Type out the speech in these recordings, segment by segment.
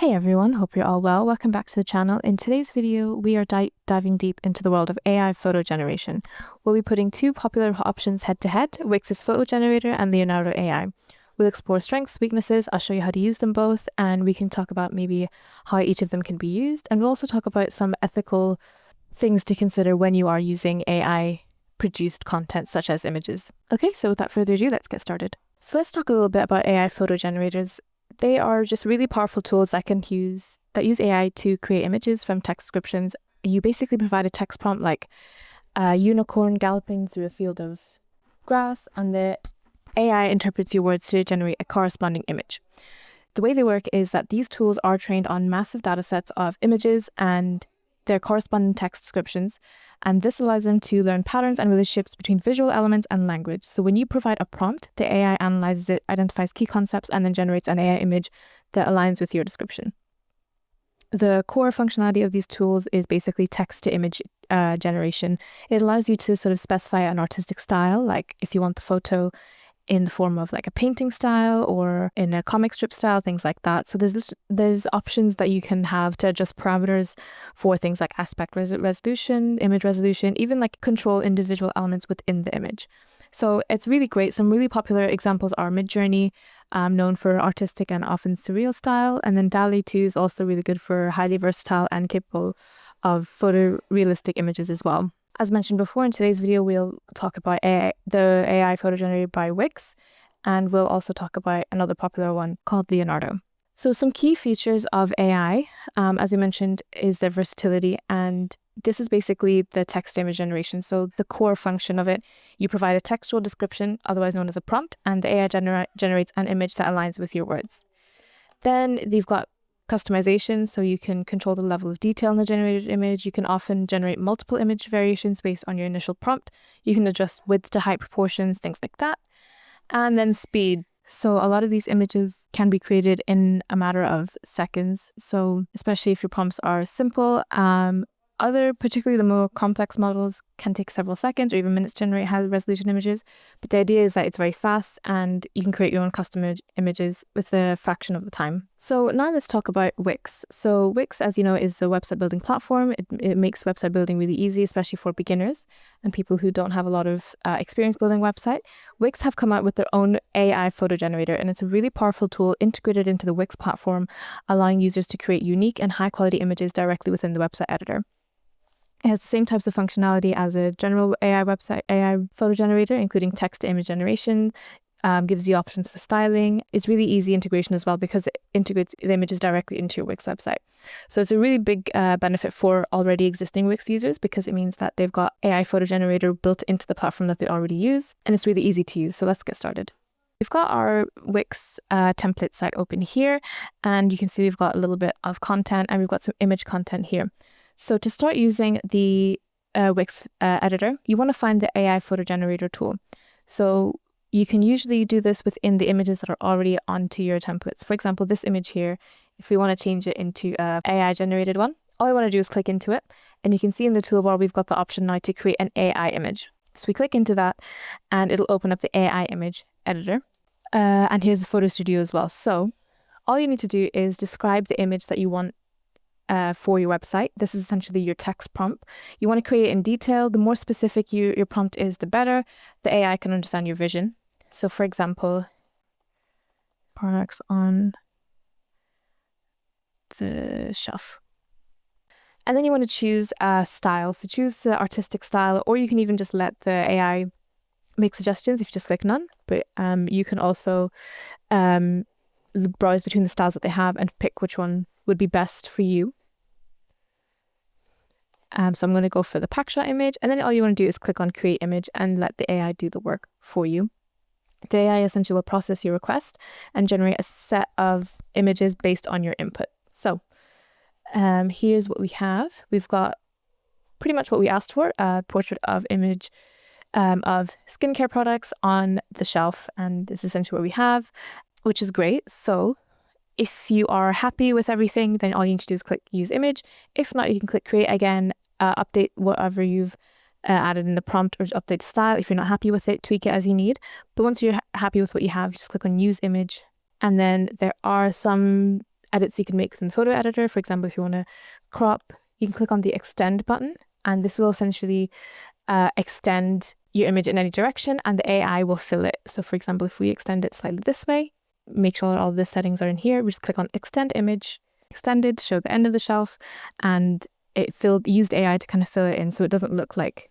Hey everyone, hope you're all well. Welcome back to the channel. In today's video, we are diving deep into the world of AI photo generation. We'll be putting two popular options head to head, Wix's photo generator and Leonardo AI. We'll explore strengths, weaknesses, I'll show you how to use them both, and we can talk about maybe how each of them can be used. And we'll also talk about some ethical things to consider when you are using AI produced content such as images. Okay, so without further ado, let's get started. So let's talk a little bit about AI photo generators. They are just really powerful tools that use AI to create images from text descriptions. You basically provide a text prompt like a unicorn galloping through a field of grass, and the AI interprets your words to generate a corresponding image. The way they work is that these tools are trained on massive data sets of images and their corresponding text descriptions, and this allows them to learn patterns and relationships between visual elements and language. So when you provide a prompt, the AI analyzes it, identifies key concepts, and then generates an AI image that aligns with your description. The core functionality of these tools is basically text-to-image generation. It allows you to sort of specify an artistic style, like if you want the photo in the form of like a painting style or in a comic strip style, things like that. So there's options that you can have to adjust parameters for things like aspect resolution, image resolution, even like control individual elements within the image. So it's really great. Some really popular examples are Midjourney, known for artistic and often surreal style, and then DALL-E 2 is also really good for highly versatile and capable of photorealistic images as well. As mentioned before, in today's video, we'll talk about the AI photo generator by Wix, and we'll also talk about another popular one called Leonardo. So some key features of AI, as we mentioned, is their versatility, and this is basically the text image generation. So the core function of it, you provide a textual description, otherwise known as a prompt, and the AI generates an image that aligns with your words. Then you've got customization, so you can control the level of detail in the generated image. You can often generate multiple image variations based on your initial prompt. You can adjust width to height proportions, things like that. And then speed. So a lot of these images can be created in a matter of seconds. So especially if your prompts are simple, particularly the more complex models can take several seconds or even minutes to generate high resolution images. But the idea is that it's very fast and you can create your own custom images with a fraction of the time. So now let's talk about Wix. So Wix, as you know, is a website building platform. It makes website building really easy, especially for beginners and people who don't have a lot of experience building website. Wix have come out with their own AI photo generator, and it's a really powerful tool integrated into the Wix platform, allowing users to create unique and high quality images directly within the website editor. It has the same types of functionality as a general AI photo generator, including text-to-image generation, gives you options for styling. It's really easy integration as well because it integrates the images directly into your Wix website. So it's a really big benefit for already existing Wix users because it means that they've got AI photo generator built into the platform that they already use, and it's really easy to use. So let's get started. We've got our Wix template site open here, and you can see we've got a little bit of content and we've got some image content here. So to start using the Wix editor, you want to find the AI photo generator tool. So you can usually do this within the images that are already onto your templates. For example, this image here, if we want to change it into an AI generated one, all I want to do is click into it. And you can see in the toolbar, we've got the option now to create an AI image. So we click into that and it'll open up the AI image editor. And here's the photo studio as well. So all you need to do is describe the image that you want for your website. This is essentially your text prompt. You want to create it in detail. The more specific your prompt is, the better. The AI can understand your vision. So for example, products on the shelf. And then you want to choose a style. So choose the artistic style, or you can even just let the AI make suggestions if you just click none. But you can also browse between the styles that they have and pick which one would be best for you. So I'm going to go for the pack shot image, and then all you want to do is click on create image and let the AI do the work for you. The AI essentially will process your request and generate a set of images based on your input. So here's what we have. We've got pretty much what we asked for, a portrait of image of skincare products on the shelf, and this is essentially what we have, which is great. So if you are happy with everything, then all you need to do is click use image. If not, you can click create again, update whatever you've added in the prompt, or update style. If you're not happy with it, tweak it as you need. But once you're happy with what you have, just click on use image. And then there are some edits you can make within the photo editor. For example, if you want to crop, you can click on the extend button, and this will essentially extend your image in any direction, and the AI will fill it. So for example, if we extend it slightly this way, make sure all the settings are in here, we just click on extend image, extended, show the end of the shelf, and it used AI to kind of fill it in, so it doesn't look like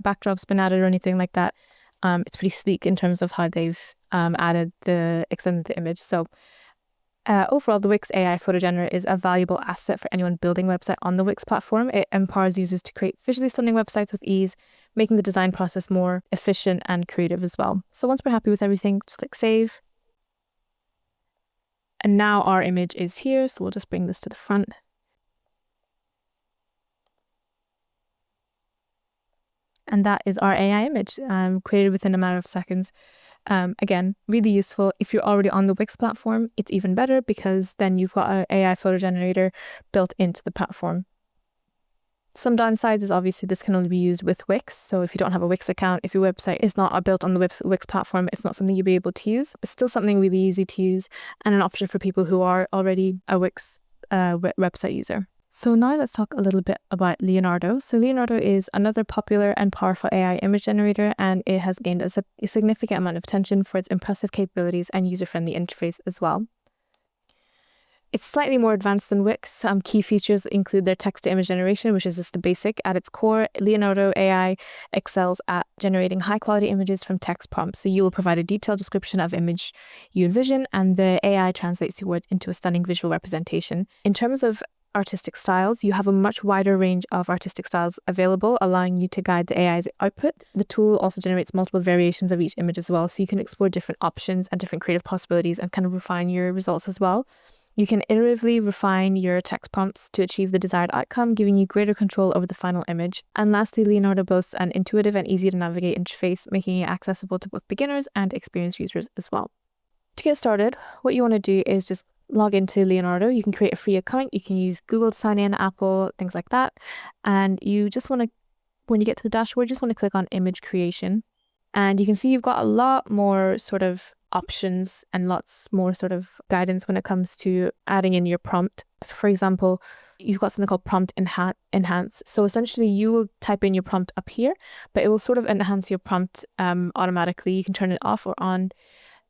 backdrop's been added or anything like that. It's pretty sleek in terms of how they've extended the image. So overall, the Wix AI photo generator is a valuable asset for anyone building a website on the Wix platform. It empowers users to create visually stunning websites with ease, making the design process more efficient and creative as well. So once we're happy with everything, just click save. And now our image is here, so we'll just bring this to the front. And that is our AI image created within a matter of seconds. Again, really useful. If you're already on the Wix platform, it's even better because then you've got an AI photo generator built into the platform. Some downsides is obviously this can only be used with Wix. So if you don't have a Wix account, if your website is not built on the Wix platform, it's not something you'll be able to use. It's still something really easy to use and an option for people who are already a Wix website user. So now let's talk a little bit about Leonardo. So Leonardo is another popular and powerful AI image generator, and it has gained a significant amount of attention for its impressive capabilities and user-friendly interface as well. It's slightly more advanced than Wix. Key features include their text-to-image generation, which is just the basic. At its core, Leonardo AI excels at generating high-quality images from text prompts. So you will provide a detailed description of image you envision, and the AI translates your words into a stunning visual representation. In terms of artistic styles, you have a much wider range of artistic styles available, allowing you to guide the AI's output. The tool also generates multiple variations of each image as well, so you can explore different options and different creative possibilities and kind of refine your results as well. You can iteratively refine your text prompts to achieve the desired outcome, giving you greater control over the final image. And lastly, Leonardo boasts an intuitive and easy to navigate interface, making it accessible to both beginners and experienced users as well. To get started, what you want to do is just log into Leonardo. You can create a free account. You can use Google to sign in, Apple, things like that. And you just want to, when you get to the dashboard, just want to click on image creation. And you can see you've got a lot more sort of options and lots more sort of guidance when it comes to adding in your prompt. So for example, you've got something called prompt enhance. So essentially you will type in your prompt up here, but it will sort of enhance your prompt automatically. You can turn it off or on.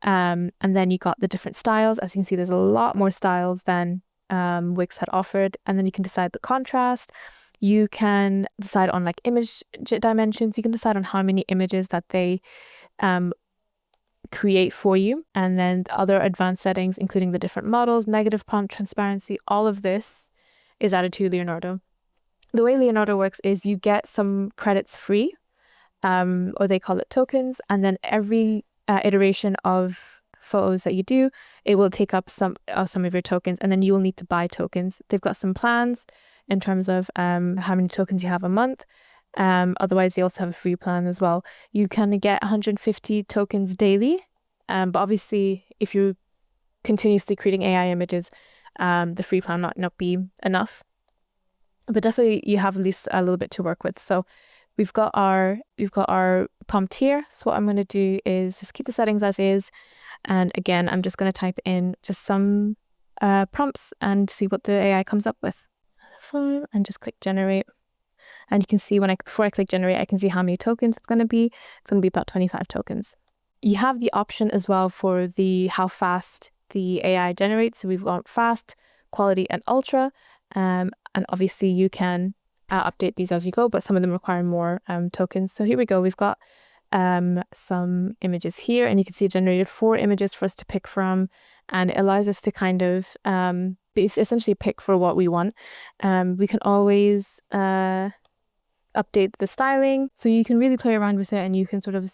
And then you got the different styles. As you can see, there's a lot more styles than Wix had offered. And then you can decide the contrast. You can decide on like image dimensions. You can decide on how many images that they create for you. And then the other advanced settings, including the different models, negative prompt, transparency, all of this is added to Leonardo. The way Leonardo works is you get some credits free, or they call it tokens. And then every iteration of photos that you do, it will take up some of your tokens, and then you will need to buy tokens. They've got some plans in terms of how many tokens you have a month. Otherwise, they also have a free plan as well. You can get 150 tokens daily, but obviously, if you're continuously creating AI images, the free plan might not be enough. But definitely, you have at least a little bit to work with. So we've got our prompt here. So what I'm going to do is just keep the settings as is. And again, I'm just going to type in just some prompts and see what the AI comes up with. And just click generate. And you can see before I click generate, I can see how many tokens it's going to be. It's going to be about 25 tokens. You have the option as well for how fast the AI generates. So we've got fast, quality, and ultra. And obviously you can update these as you go, but some of them require more tokens. So here we go. We've got some images here, and you can see it generated 4 images for us to pick from, and it allows us to kind of essentially pick for what we want. We can always update the styling, so you can really play around with it, and you can sort of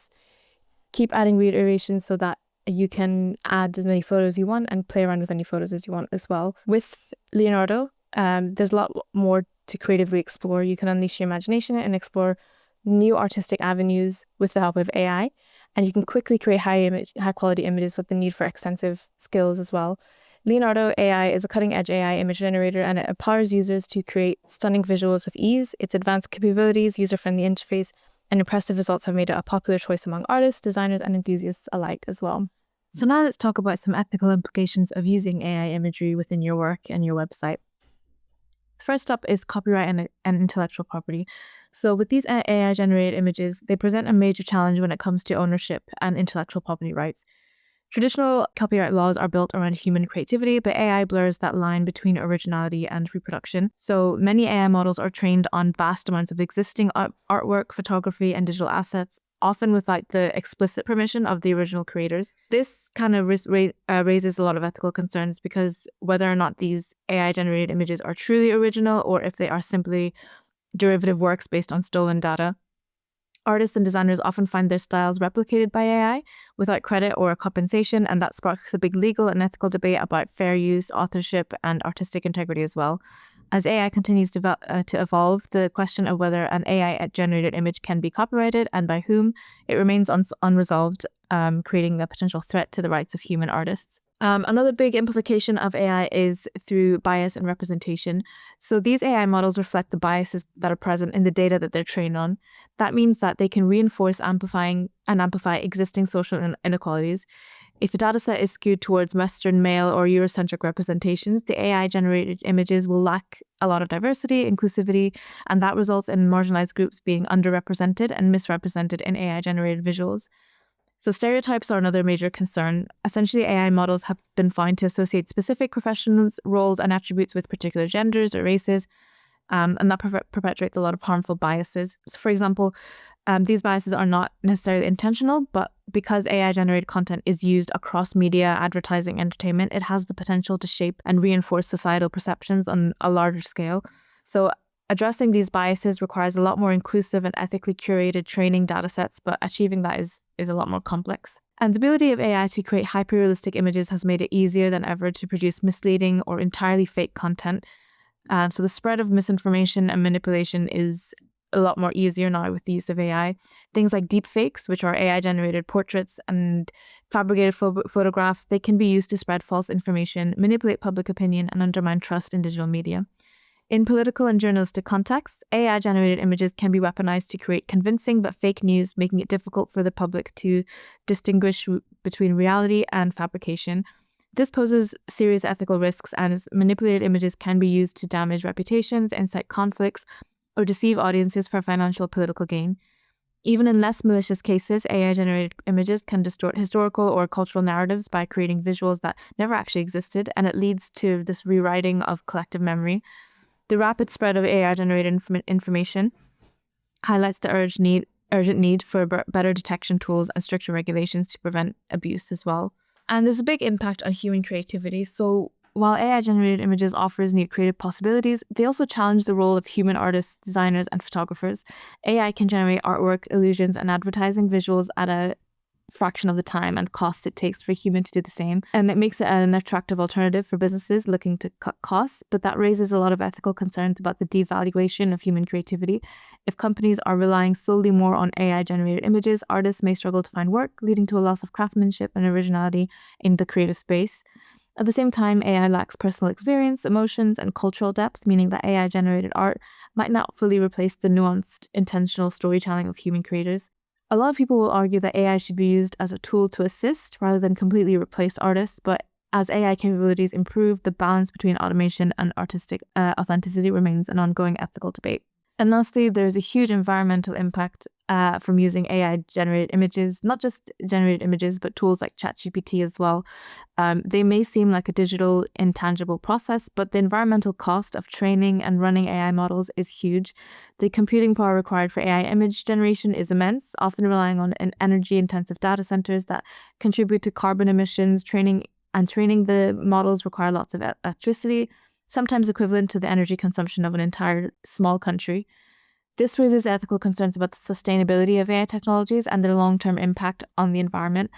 keep adding reiterations so that you can add as many photos you want and play around with any photos as you want as well. With Leonardo, there's a lot more to creatively explore. You can unleash your imagination and explore new artistic avenues with the help of AI, and you can quickly create high quality images with the need for extensive skills as well. Leonardo AI is a cutting-edge AI image generator, and it empowers users to create stunning visuals with ease. Its advanced capabilities, user-friendly interface, and impressive results have made it a popular choice among artists, designers, and enthusiasts alike as well. So now let's talk about some ethical implications of using AI imagery within your work and your website. First up is copyright and intellectual property. So with these AI-generated images, they present a major challenge when it comes to ownership and intellectual property rights. Traditional copyright laws are built around human creativity, but AI blurs that line between originality and reproduction. So many AI models are trained on vast amounts of existing artwork, photography, and digital assets, often without the explicit permission of the original creators. This kind of raises a lot of ethical concerns, because whether or not these AI-generated images are truly original or if they are simply derivative works based on stolen data. Artists and designers often find their styles replicated by AI without credit or compensation, and that sparks a big legal and ethical debate about fair use, authorship, and artistic integrity as well. As AI continues to evolve, the question of whether an AI-generated image can be copyrighted and by whom, it remains unresolved, creating a potential threat to the rights of human artists. Another big implication of AI is through bias and representation. So these AI models reflect the biases that are present in the data that they're trained on. That means that they can reinforce, amplify existing social inequalities. If a dataset is skewed towards Western male or Eurocentric representations, the AI-generated images will lack a lot of diversity, inclusivity, and that results in marginalized groups being underrepresented and misrepresented in AI-generated visuals. So stereotypes are another major concern. Essentially, AI models have been found to associate specific professions, roles, and attributes with particular genders or races, and that perpetuates a lot of harmful biases. So for example, these biases are not necessarily intentional, but because AI-generated content is used across media, advertising, entertainment, it has the potential to shape and reinforce societal perceptions on a larger scale. So addressing these biases requires a lot more inclusive and ethically curated training datasets, but achieving that is a lot more complex. And the ability of AI to create hyper-realistic images has made it easier than ever to produce misleading or entirely fake content. So the spread of misinformation and manipulation is a lot more easier now with the use of AI. Things like deepfakes, which are AI-generated portraits and fabricated photographs, they can be used to spread false information, manipulate public opinion, and undermine trust in digital media. In political and journalistic contexts, AI-generated images can be weaponized to create convincing but fake news, making it difficult for the public to distinguish between reality and fabrication. This poses serious ethical risks, as manipulated images can be used to damage reputations, incite conflicts, or deceive audiences for financial or political gain. Even in less malicious cases, AI-generated images can distort historical or cultural narratives by creating visuals that never actually existed, and it leads to this rewriting of collective memory. The rapid spread of AI-generated information highlights the urgent need for better detection tools and stricter regulations to prevent abuse as well. And there's a big impact on human creativity. So while AI-generated images offers new creative possibilities, they also challenge the role of human artists, designers, and photographers. AI can generate artwork, illusions, and advertising visuals at a fraction of the time and cost it takes for a human to do the same, and it makes it an attractive alternative for businesses looking to cut costs. But that raises a lot of ethical concerns about the devaluation of human creativity. If companies are relying solely more on AI-generated images, artists may struggle to find work, leading to a loss of craftsmanship and originality in the creative space. At the same time, AI lacks personal experience, emotions, and cultural depth, meaning that AI-generated art might not fully replace the nuanced, intentional storytelling of human creators. A lot of people will argue that AI should be used as a tool to assist rather than completely replace artists, but as AI capabilities improve, the balance between automation and artistic authenticity remains an ongoing ethical debate. And lastly, there's a huge environmental impact from using AI-generated images, not just generated images, but tools like ChatGPT as well. They may seem like a digital, intangible process, but the environmental cost of training and running AI models is huge. The computing power required for AI image generation is immense, often relying on energy-intensive data centers that contribute to carbon emissions. Training the models require lots of electricity, sometimes equivalent to the energy consumption of an entire small country. This raises ethical concerns about the sustainability of AI technologies and their long-term impact on the environment.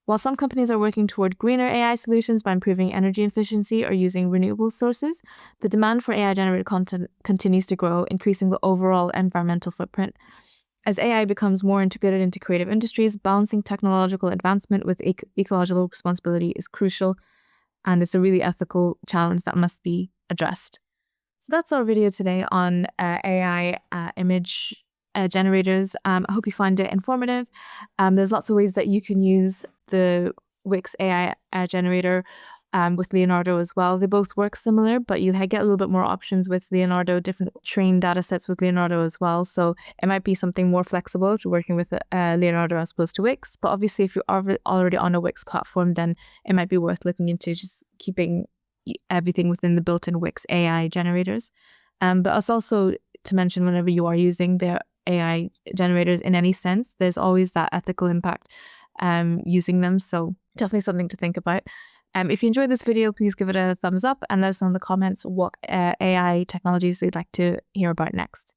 While some companies are working toward greener AI solutions by improving energy efficiency or using renewable sources, the demand for AI-generated content continues to grow, increasing the overall environmental footprint. As AI becomes more integrated into creative industries, balancing technological advancement with ecological responsibility is crucial, and it's a really ethical challenge that must be addressed. So that's our video today on AI image generators. I hope you find it informative. There's lots of ways that you can use the Wix AI generator with Leonardo as well. They both work similar, but you get a little bit more options with Leonardo, different trained data sets with Leonardo as well. So it might be something more flexible to working with Leonardo as opposed to Wix. But obviously, if you're already on a Wix platform, then it might be worth looking into just keeping everything within the built-in Wix AI generators. But it's also to mention, whenever you are using their AI generators in any sense, there's always that ethical impact using them. So definitely something to think about. If you enjoyed this video, please give it a thumbs up and let us know in the comments what AI technologies you'd like to hear about next.